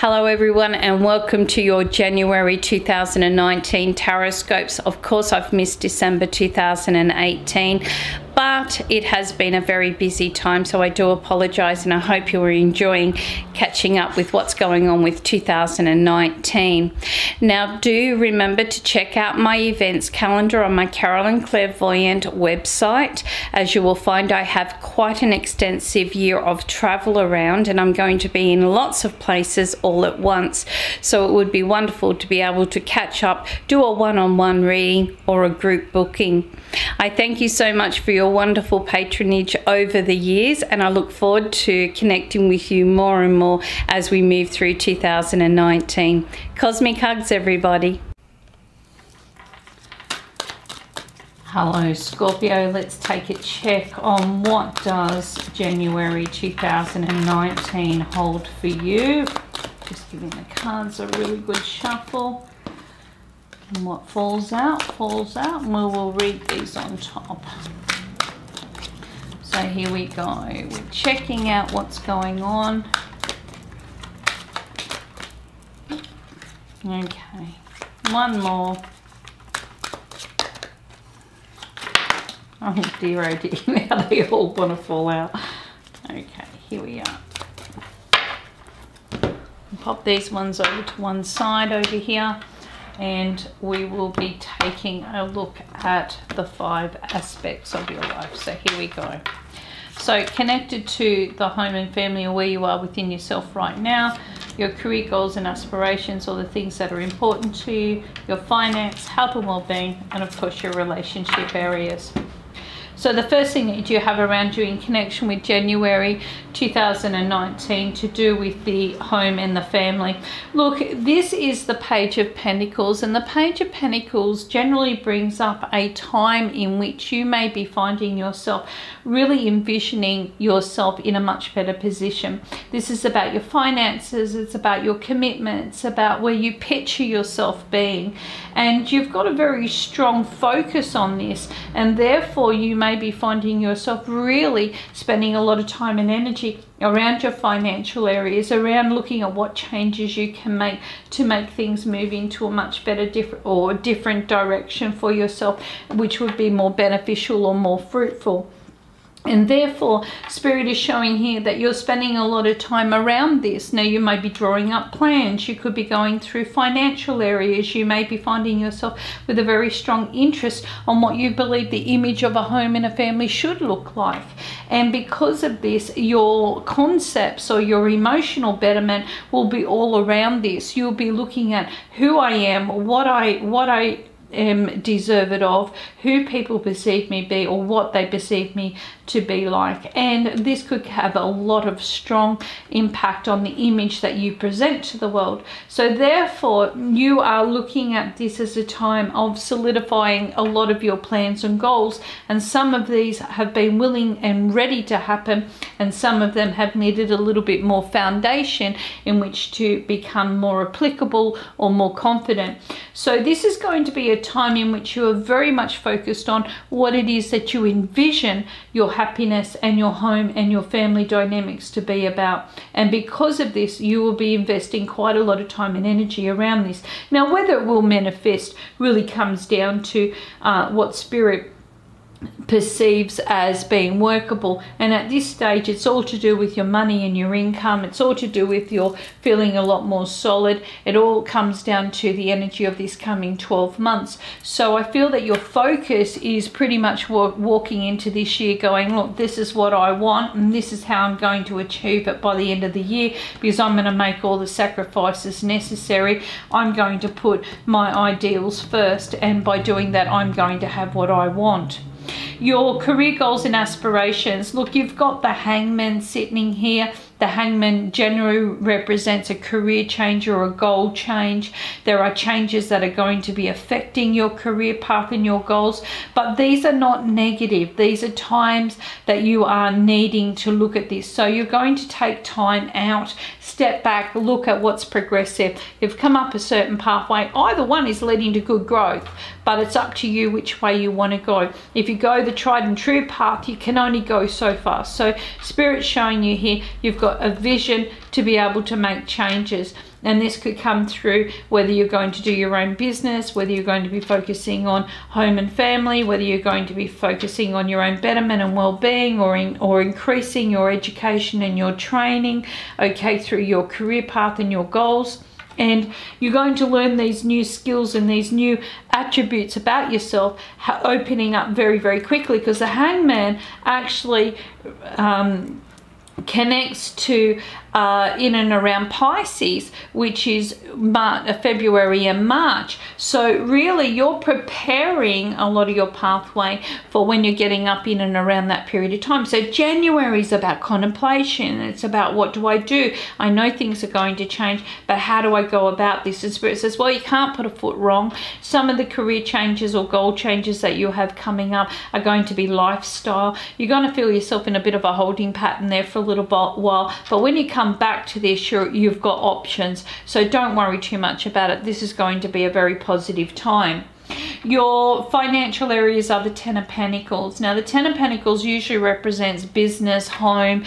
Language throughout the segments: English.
Hello everyone, and welcome to your January 2019 Tarotscopes. Of course, I've missed December 2018, but it has been a very busy time, so I do apologize, and I hope you're enjoying catching up with what's going on with 2019. Now, do remember to check out my events calendar on my Carolyn Clairvoyant website. As you will find, I have quite an extensive year of travel around, and I'm going to be in lots of places all at once, so it would be wonderful to be able to catch up, do a one-on-one reading or a group booking. I thank you so much for your wonderful patronage over the years, and I look forward to connecting with you more and more as we move through 2019. Cosmic hugs, everybody. Hello Scorpio, let's take a check on what does January 2019 hold for you. Just giving the cards a really good shuffle. And what falls out, and we will read these on top. So here we go. We're checking out what's going on. Okay, one more. Oh dear, now they all want to fall out. Okay, here we are. Pop these ones over to one side over here, and we will be taking a look at the 5 aspects of your life. So here we go. So connected to the home and family, or where you are within yourself right now, your career goals and aspirations, or the things that are important to you, your finance, health and well-being, and of course your relationship areas. So the first thing that you have around you in connection with January 2019 to do with the home and the family. Look, this is the Page of Pentacles, and the Page of Pentacles generally brings up a time in which you may be finding yourself really envisioning yourself in a much better position. This is about your finances, it's about your commitment, it's about where you picture yourself being, and you've got a very strong focus on this, and therefore you may be finding yourself really spending a lot of time and energy around your financial areas, around looking at what changes you can make to make things move into a much better different direction for yourself, which would be more beneficial or more fruitful. And therefore, Spirit is showing here that you're spending a lot of time around this. Now, you may be drawing up plans. You could be going through financial areas. You may be finding yourself with a very strong interest on what you believe the image of a home and a family should look like. And because of this, your concepts or your emotional betterment will be all around this. You'll be looking at who I am, what I am deserved of, who people perceive me be, or what they perceive me to be like. And this could have a lot of strong impact on the image that you present to the world. So therefore, you are looking at this as a time of solidifying a lot of your plans and goals, and some of these have been willing and ready to happen, and some of them have needed a little bit more foundation in which to become more applicable or more confident. So this is going to be a time in which you are very much focused on what it is that you envision your happiness and your home and your family dynamics to be about. And because of this, you will be investing quite a lot of time and energy around this. Now, whether it will manifest really comes down to what Spirit perceives as being workable, and at this stage it's all to do with your money and your income. It's all to do with your feeling a lot more solid. It all comes down to the energy of this coming 12 months. So I feel that your focus is pretty much walking into this year going, look, this is what I want, and this is how I'm going to achieve it by the end of the year, because I'm going to make all the sacrifices necessary. I'm going to put my ideals first, and by doing that I'm going to have what I want. Your career goals and aspirations. Look, you've got the Hangman sitting here. The Hangman generally represents a career change or a goal change. There are changes that are going to be affecting your career path and your goals, but these are not negative. These are times that you are needing to look at this. So you're going to take time out, step back, look at what's progressive. You've come up a certain pathway. Either one is leading to good growth, but it's up to you which way you want to go. If you go the tried and true path, you can only go so far. So Spirit's showing you here, you've got a vision to be able to make changes. And this could come through whether you're going to do your own business, whether you're going to be focusing on home and family, whether you're going to be focusing on your own betterment and well-being, or increasing your education and your training, okay, through your career path and your goals. And you're going to learn these new skills and these new attributes about yourself, opening up very, very quickly, because the Hangman actually connects to in and around Pisces, which is February and March. So really you're preparing a lot of your pathway for when you're getting up in and around that period of time. So January is about contemplation. It's about, what do I do? I know things are going to change, but how do I go about this? And Spirit says, well, you can't put a foot wrong. Some of the career changes or goal changes that you have coming up are going to be lifestyle. You're going to feel yourself in a bit of a holding pattern there for a little while, but when you come back to this, you've got options. So don't worry too much about it. This is going to be a very positive time. Your financial areas are the Ten of Pentacles. Now, the Ten of Pentacles usually represents business, home,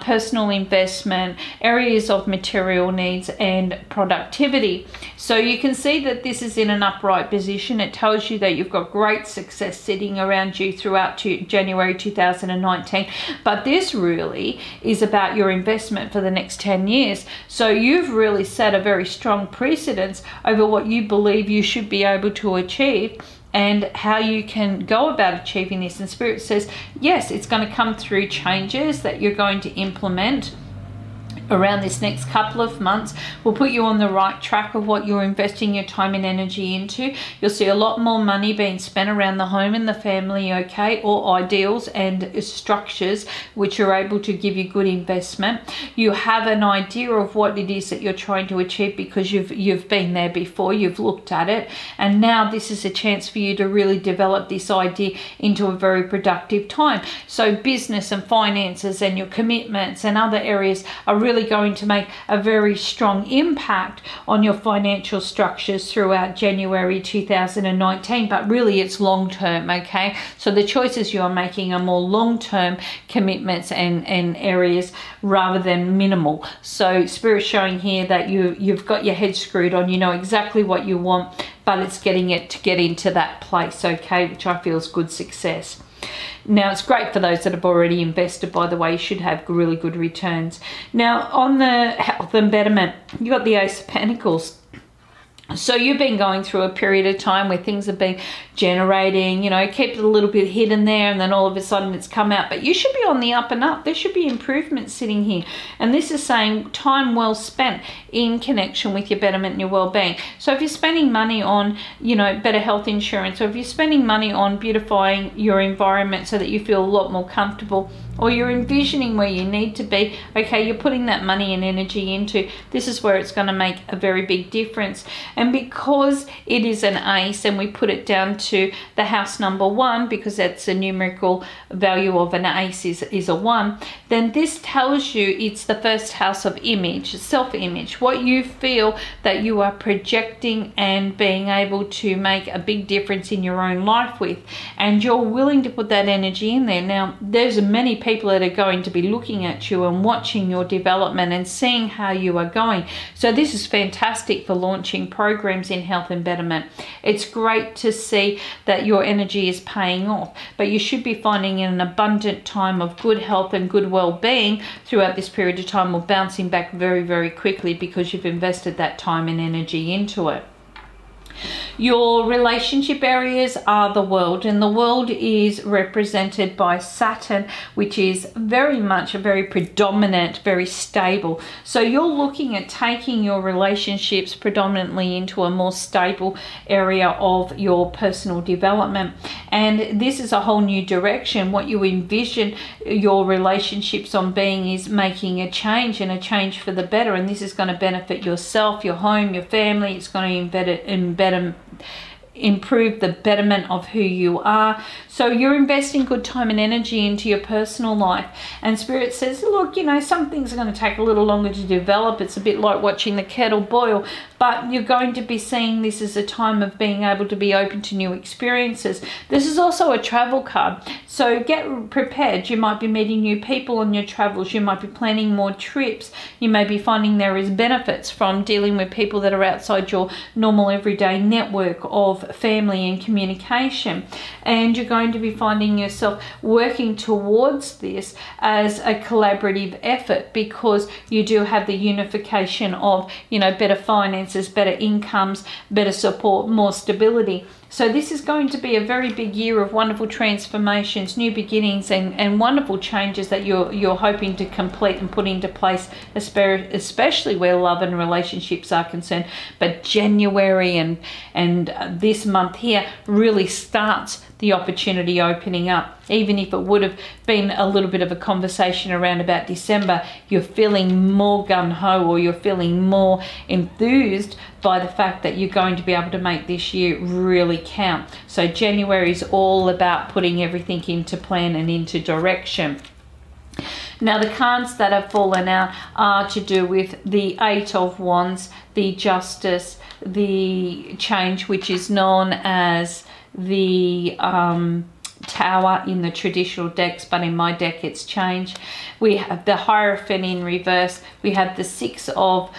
personal investment, areas of material needs, and productivity. So you can see that this is in an upright position. It tells you that you've got great success sitting around you throughout January 2019. But this really is about your investment for the next 10 years. So you've really set a very strong precedence over what you believe you should be able to achieve and how you can go about achieving this. And Spirit says, yes, it's going to come through changes that you're going to implement around this next couple of months. Will put you on the right track of what you're investing your time and energy into. You'll see a lot more money being spent around the home and the family, okay, or ideals and structures which are able to give you good investment. You have an idea of what it is that you're trying to achieve because you've been there before, you've looked at it, and now this is a chance for you to really develop this idea into a very productive time. So business and finances and your commitments and other areas are really going to make a very strong impact on your financial structures throughout January 2019, but really it's long term, okay? So the choices you are making are more long-term commitments and areas rather than minimal. So Spirit's showing here that you've got your head screwed on, you know exactly what you want, but it's getting it to get into that place, okay, which I feel is good success. Now, it's great for those that have already invested, by the way. You should have really good returns. Now, on the health and betterment, you got the Ace of Pentacles. So you've been going through a period of time where things have been generating, you know, kept it a little bit hidden there, and then all of a sudden it's come out. But you should be on the up and up. There should be improvement sitting here. And this is saying time well spent in connection with your betterment and your well-being. So if you're spending money on, you know, better health insurance, or if you're spending money on beautifying your environment so that you feel a lot more comfortable, or you're envisioning where you need to be, okay, you're putting that money and energy into, this is where it's going to make a very big difference. And because it is an ace, and we put it down to the house number 1, because that's a numerical value of an ace is a 1, then this tells you it's the first house of image, self-image, what you feel that you are projecting and being able to make a big difference in your own life with, and you're willing to put that energy in there. Now, there's many people that are going to be looking at you and watching your development and seeing how you are going. So this is fantastic for launching programs in health and betterment. It's great to see that your energy is paying off, but you should be finding an abundant time of good health and good well-being throughout this period of time, or bouncing back very, very quickly because you've invested that time and energy into it. Your relationship areas are the world, and the world is represented by Saturn, which is very much a very predominant, very stable. So you're looking at taking your relationships predominantly into a more stable area of your personal development. And this is a whole new direction. What you envision your relationships on being is making a change, and a change for the better. And this is going to benefit yourself, your home, your family. It's going to improve the betterment of who you are. So you're investing good time and energy into your personal life, and Spirit says, look, you know, some things are going to take a little longer to develop. It's a bit like watching the kettle boil, but you're going to be seeing this as a time of being able to be open to new experiences. This is also a travel card, so get prepared. You might be meeting new people on your travels. You might be planning more trips. You may be finding there is benefits from dealing with people that are outside your normal everyday network of family and communication, and you're going to be finding yourself working towards this as a collaborative effort, because you do have the unification of, you know, better finances, better incomes, better support, more stability. So this is going to be a very big year of wonderful transformations, new beginnings, and wonderful changes that you're hoping to complete and put into place, especially where love and relationships are concerned. But January and this month here really starts the opportunity opening up. Even if it would have been a little bit of a conversation around about December, you're feeling more gung-ho, or you're feeling more enthused by the fact that you're going to be able to make this year really count. So January is all about putting everything into plan and into direction. Now, the cards that have fallen out are to do with the Eight of Wands, the Justice, the Change, which is known as the Tower in the traditional decks, but in my deck it's Change. We have the Hierophant in reverse, we have the Six of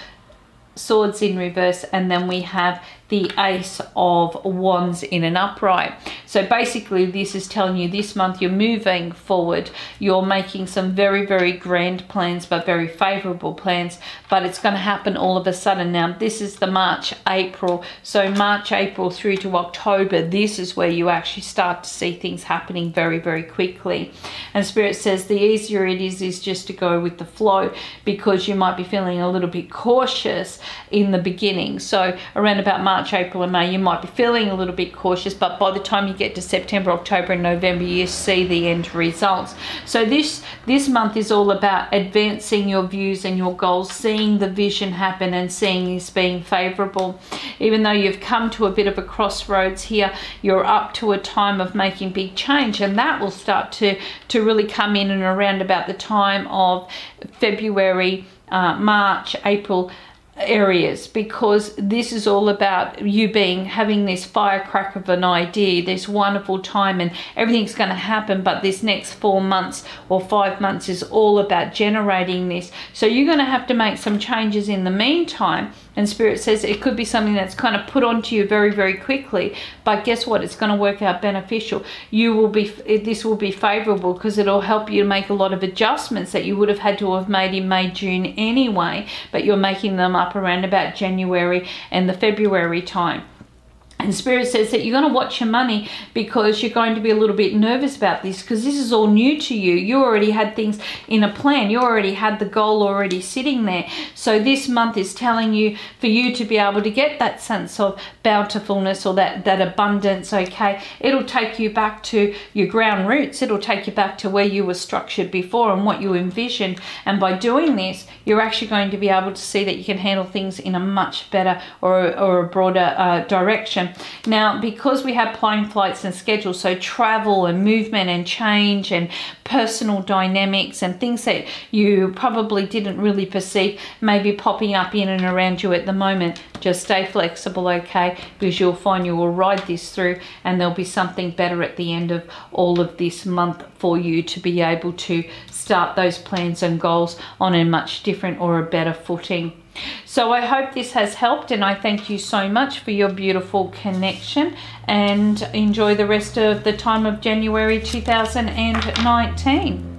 Swords in reverse, and then we have the Ace of Wands in an upright. So basically this is telling you this month you're moving forward, you're making some very, very grand plans, but very favorable plans, but it's going to happen all of a sudden. Now this is the March, April, so March, April through to October, this is where you actually start to see things happening very, very quickly. And Spirit says the easier it is just to go with the flow, because you might be feeling a little bit cautious in the beginning. So around about March, April and May, you might be feeling a little bit cautious, but by the time you get to September, October and November, you see the end results. So this month is all about advancing your views and your goals, seeing the vision happen and seeing this being favorable. Even though you've come to a bit of a crossroads here, you're up to a time of making big change, and that will start to really come in and around about the time of February, March, April areas, because this is all about you having this firecracker of an idea, this wonderful time, and everything's going to happen. But this next 4 months or 5 months is all about generating this. So you're going to have to make some changes in the meantime. And Spirit says it could be something that's kind of put onto you very, very quickly, but guess what? It's going to work out beneficial. This will be favorable, because it'll help you to make a lot of adjustments that you would have had to have made in May, June anyway, but you're making them up around about January and the February time. And Spirit says that you're going to watch your money, because you're going to be a little bit nervous about this, because this is all new to you. You already had things in a plan. You already had the goal already sitting there. So this month is telling you for you to be able to get that sense of bountifulness or that abundance, okay? It'll take you back to your ground roots. It'll take you back to where you were structured before and what you envisioned. And by doing this, you're actually going to be able to see that you can handle things in a much better or a broader direction. Now, because we have plane flights and schedules, so travel and movement and change and personal dynamics and things that you probably didn't really perceive maybe popping up in and around you at the moment, just stay flexible, okay? Because you'll find you will ride this through, and there'll be something better at the end of all of this month for you to be able to start those plans and goals on a much different or a better footing. So I hope this has helped, and I thank you so much for your beautiful connection, and enjoy the rest of the time of January 2019.